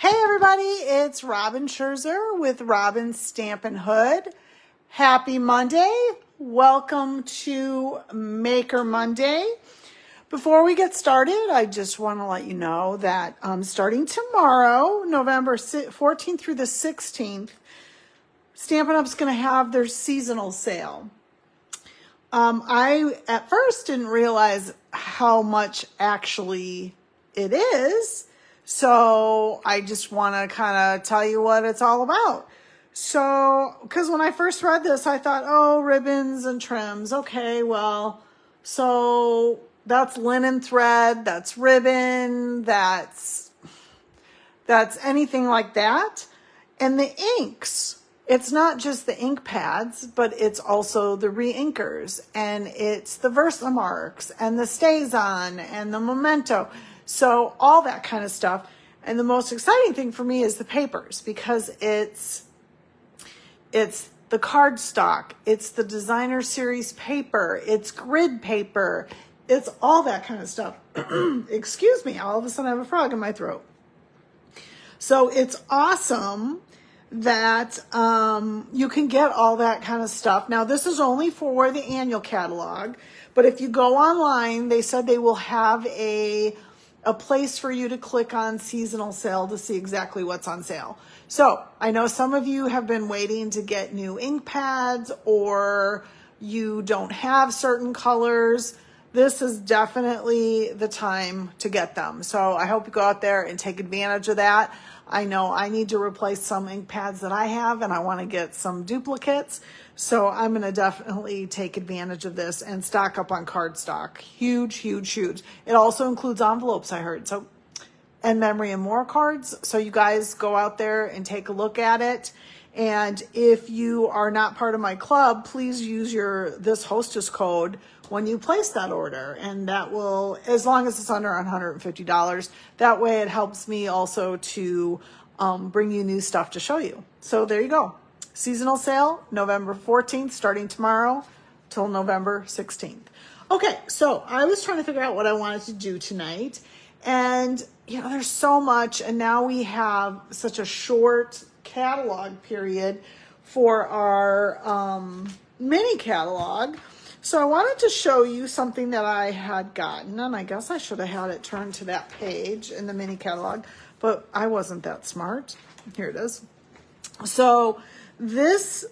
Hey everybody, it's Robin Scherzer with Robin's Stampin' Hood. Happy Monday. Welcome to Maker Monday. Before we get started, I just want to let you know that starting tomorrow, November 14th through the 16th, Stampin' Up's going to have their seasonal sale. I at first didn't realize how much actually it is. So I just want to kind of tell you what it's all about. So, because when I first read this, I thought, oh, ribbons and trims. Okay, well, so that's linen thread, that's ribbon, that's anything like that. And the inks, it's not just the ink pads, but it's also the re-inkers, and it's the Versamarks and the Stays-On and the Memento. So all that kind of stuff. And the most exciting thing for me is the papers, because it's the cardstock, it's the designer series paper, it's grid paper, it's all that kind of stuff. Excuse me, all of a sudden I have a frog in my throat. So it's awesome that you can get all that kind of stuff. Now, this is only for the annual catalog, but if you go online, they said they will have a place for you to click on seasonal sale to see exactly what's on sale. So I know some of you have been waiting to get new ink pads, or you don't have certain colors. This is definitely the time to get them. So I hope you go out there and take advantage of that. I know I need to replace some ink pads that I have, and I want to get some duplicates. So I'm going to definitely take advantage of this and stock up on cardstock. Huge, huge, huge. It also includes envelopes, I heard. So, and memory and more cards. So you guys go out there and take a look at it. And if you are not part of my club, please use this hostess code when you place that order. And that will, as long as it's under $150, that way it helps me also to bring you new stuff to show you. So there you go. Seasonal sale, November 14th, starting tomorrow till November 16th. Okay, so I was trying to figure out what I wanted to do tonight. And, you know, there's so much. And now we have such a short catalog period for our mini catalog. So I wanted to show you something that I had gotten. And I guess I should have had it turned to that page in the mini catalog. But I wasn't that smart. Here it is. So this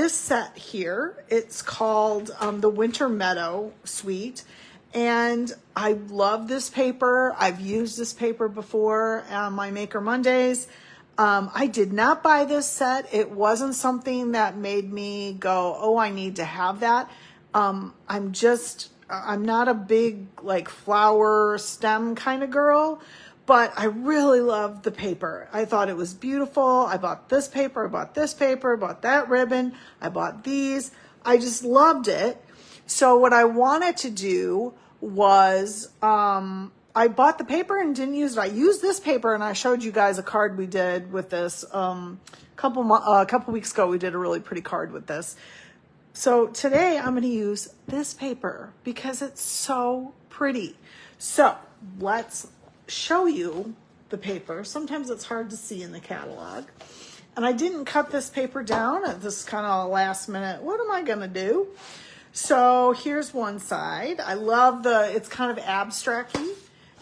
set here, it's called the Winter Meadow Suite, and I love this paper. I've used this paper before on my Maker Mondays. I did not buy this set. It wasn't something that made me go, oh, I need to have that. I'm not a big like flower stem kind of girl, but I really loved the paper. I thought it was beautiful. I bought this paper, I bought this paper, I bought that ribbon, I bought these. I just loved it. So what I wanted to do was, I bought the paper and didn't use it. I used this paper, and I showed you guys a card we did with this. A couple weeks ago, we did a really pretty card with this. So today I'm going to use this paper because it's so pretty. So let's show you the paper. Sometimes it's hard to see in the catalog. And I didn't cut this paper down at this kind of last minute. What am I going to do? So here's one side. I love it's kind of abstract-y.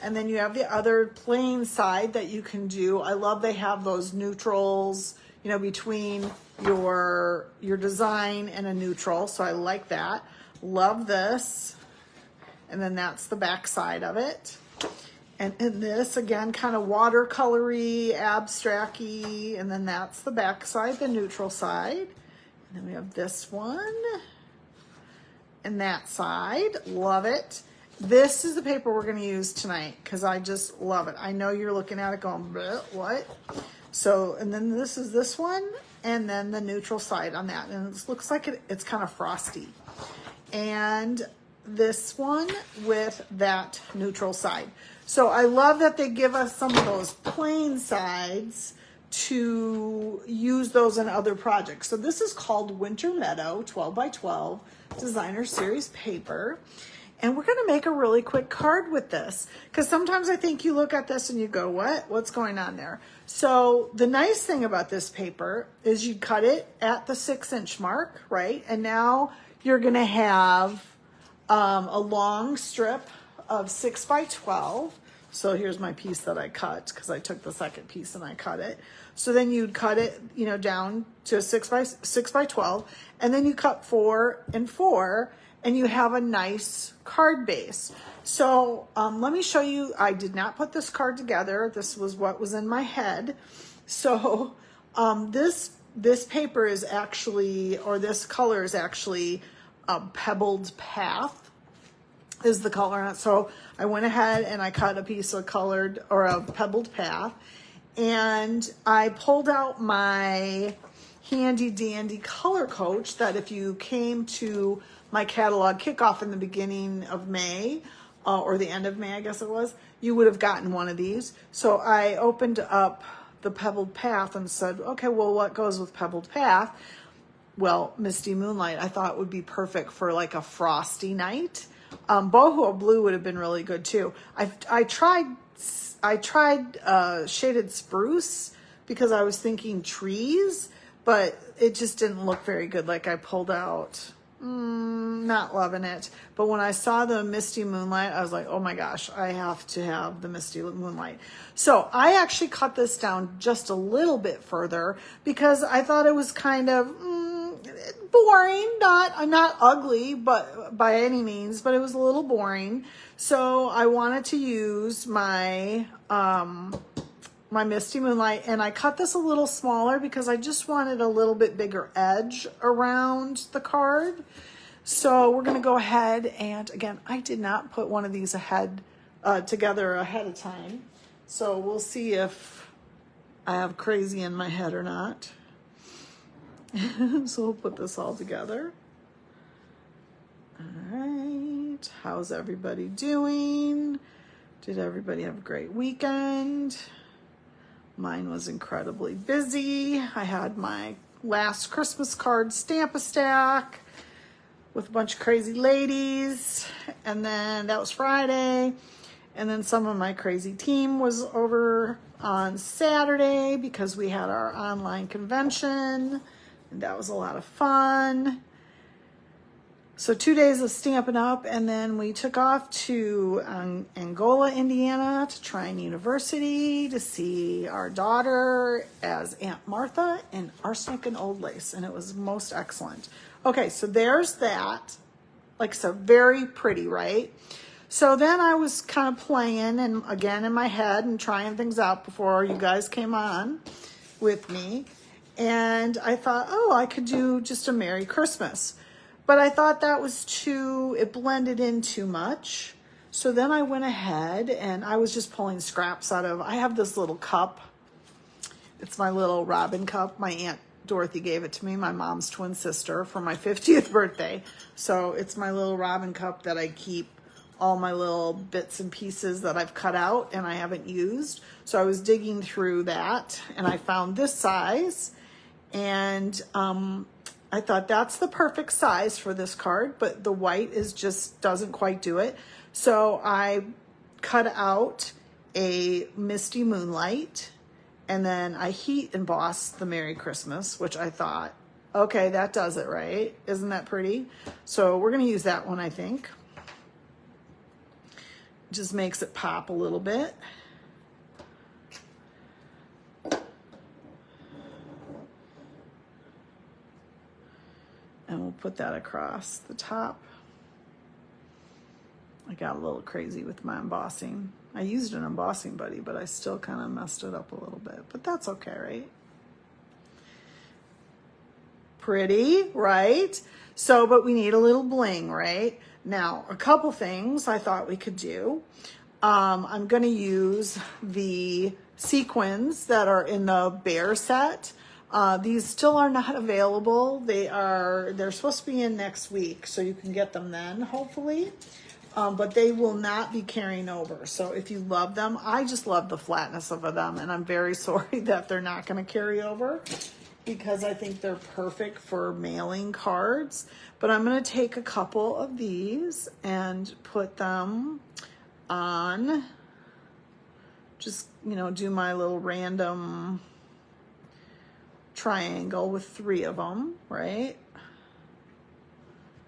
And then you have the other plain side that you can do. I love they have those neutrals, you know, between your design and a neutral. So I like that. Love this. And then that's the back side of it. And in this, again, kind of watercolory, abstract-y. And then that's the back side, the neutral side. And then we have this one. And that side. Love it. This is the paper we're going to use tonight because I just love it. I know you're looking at it going, what? So, and then this is this one, and then the neutral side on that. And it looks like it's kind of frosty. And this one with that neutral side. So I love that they give us some of those plain sides to use those in other projects. So this is called Winter Meadow 12 by 12 Designer Series paper. And we're gonna make a really quick card with this, because sometimes I think you look at this and you go, what's going on there? So the nice thing about this paper is you cut it at the 6-inch mark, right? And now you're gonna have a long strip of 6 by 12. So here's my piece that I cut, because I took the second piece and I cut it. So then you'd cut it, you know, down to 6 by 12, and then you cut 4 and 4, and you have a nice card base. So let me show you. I did not put this card together. This was what was in my head. So this paper is actually, or this color is actually a Pebbled Path is the color on it. So I went ahead and I cut a piece of colored, or a Pebbled Path, and I pulled out my handy dandy color coach that if you came to my catalog kickoff in the beginning of May, or the end of May, I guess it was, you would have gotten one of these. So I opened up the Pebbled Path and said, okay, well, what goes with Pebbled Path? Well, Misty Moonlight, I thought would be perfect for like a frosty night. Boho Blue would have been really good too. I tried Shaded Spruce because I was thinking trees, but it just didn't look very good. Like I pulled out, not loving it. But when I saw the Misty Moonlight, I was like, oh my gosh, I have to have the Misty Moonlight. So I actually cut this down just a little bit further because I thought it was kind of boring, not ugly, but by any means, but it was a little boring. So I wanted to use my my Misty Moonlight, and I cut this a little smaller because I just wanted a little bit bigger edge around the card. So we're going to go ahead, and again, I did not put one of these together ahead of time. So we'll see if I have crazy in my head or not. So we'll put this all together. All right, how's everybody doing? Did everybody have a great weekend? Mine was incredibly busy. I had my last Christmas card Stamp-A-Stack with a bunch of crazy ladies, and then that was Friday. And then some of my crazy team was over on Saturday because we had our online convention, and that was a lot of fun. So 2 days of Stampin' Up, and then we took off to Angola, Indiana to Trine University to see our daughter as Aunt Martha in Arsenic and Old Lace, and it was most excellent. Okay, so there's that. Like, so very pretty, right? So then I was kind of playing, and again in my head, and trying things out before you guys came on with me, and I thought, oh, I could do just a Merry Christmas. But I thought that was it blended in too much. So then I went ahead and I was just pulling scraps I have this little cup. It's my little Robin cup. My Aunt Dorothy gave it to me, my mom's twin sister, for my 50th birthday. So it's my little Robin cup that I keep all my little bits and pieces that I've cut out and I haven't used. So I was digging through that and I found this size, and I thought that's the perfect size for this card, but the white doesn't quite do it. So I cut out a Misty Moonlight, and then I heat embossed the Merry Christmas, which I thought, okay, that does it, right? Isn't that pretty? So we're going to use that one, I think. Just makes it pop a little bit. And we'll put that across the top. I got a little crazy with my embossing. I used an embossing buddy, but I still kind of messed it up a little bit. But that's okay, right? Pretty, right? So, but we need a little bling, right? Now, a couple things I thought we could do. I'm going to use the sequins that are in the bear set. These still are not available. They're supposed to be in next week, so you can get them then, hopefully. But they will not be carrying over. So if you love them, I just love the flatness of them, and I'm very sorry that they're not going to carry over. because I think they're perfect for mailing cards. But I'm going to take a couple of these and put them on, just, you know, do my little random triangle with 3 of them, right?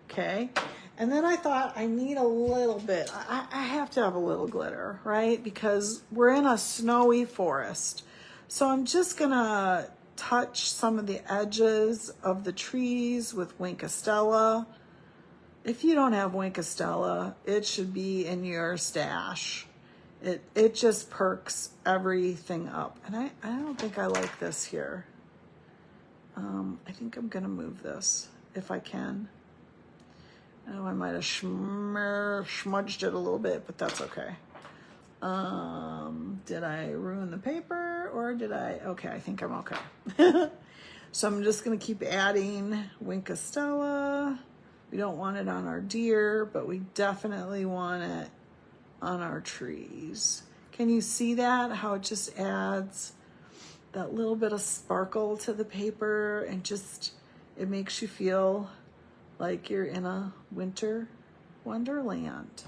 Okay. And then I thought I need a little bit, I have to have a little glitter, right? Because we're in a snowy forest. So I'm just gonna touch some of the edges of the trees with Winkostella. If you don't have Winkostella, it should be in your stash. It just perks everything up. And I don't think I like this here. I think I'm gonna move this if I can. Oh, I might have smudged it a little bit, but that's okay. Did I ruin the paper or did I? Okay, I think I'm okay. So I'm just gonna keep adding Winkostella. We don't want it on our deer, but we definitely want it on our trees. Can you see that? How it just adds that little bit of sparkle to the paper and just, it makes you feel like you're in a winter wonderland.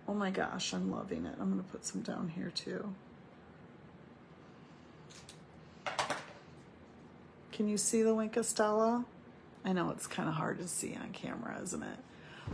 Oh my gosh, I'm loving it. I'm gonna put some down here too. Can you see the Winkostella? I know it's kind of hard to see on camera, isn't it?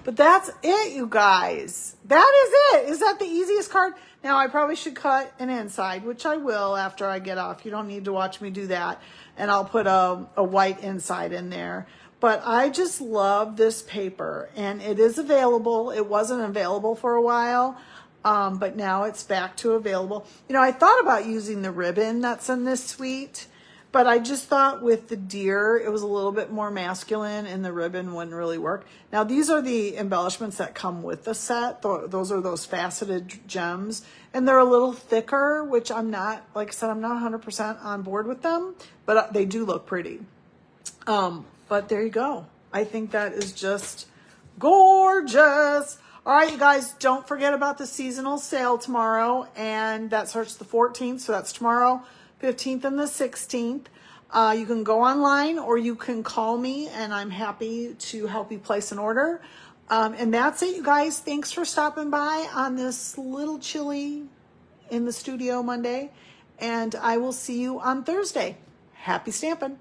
But that's it, you guys. That is it. Is that the easiest card? Now, I probably should cut an inside, which I will after I get off. You don't need to watch me do that. And I'll put a white inside in there. But I just love this paper, and it is available. It wasn't available for a while, but now it's back to available. You know, I thought about using the ribbon that's in this suite, but I just thought with the deer, it was a little bit more masculine and the ribbon wouldn't really work. Now, these are the embellishments that come with the set. Those are those faceted gems, and they're a little thicker, which I'm not, like I said, I'm not 100% on board with them, but they do look pretty. But there you go. I think that is just gorgeous. All right, you guys, don't forget about the seasonal sale tomorrow. And that starts the 14th. So that's tomorrow, 15th and the 16th. You can go online or you can call me and I'm happy to help you place an order. And that's it, you guys. Thanks for stopping by on this little chilly in the studio Monday. And I will see you on Thursday. Happy stamping.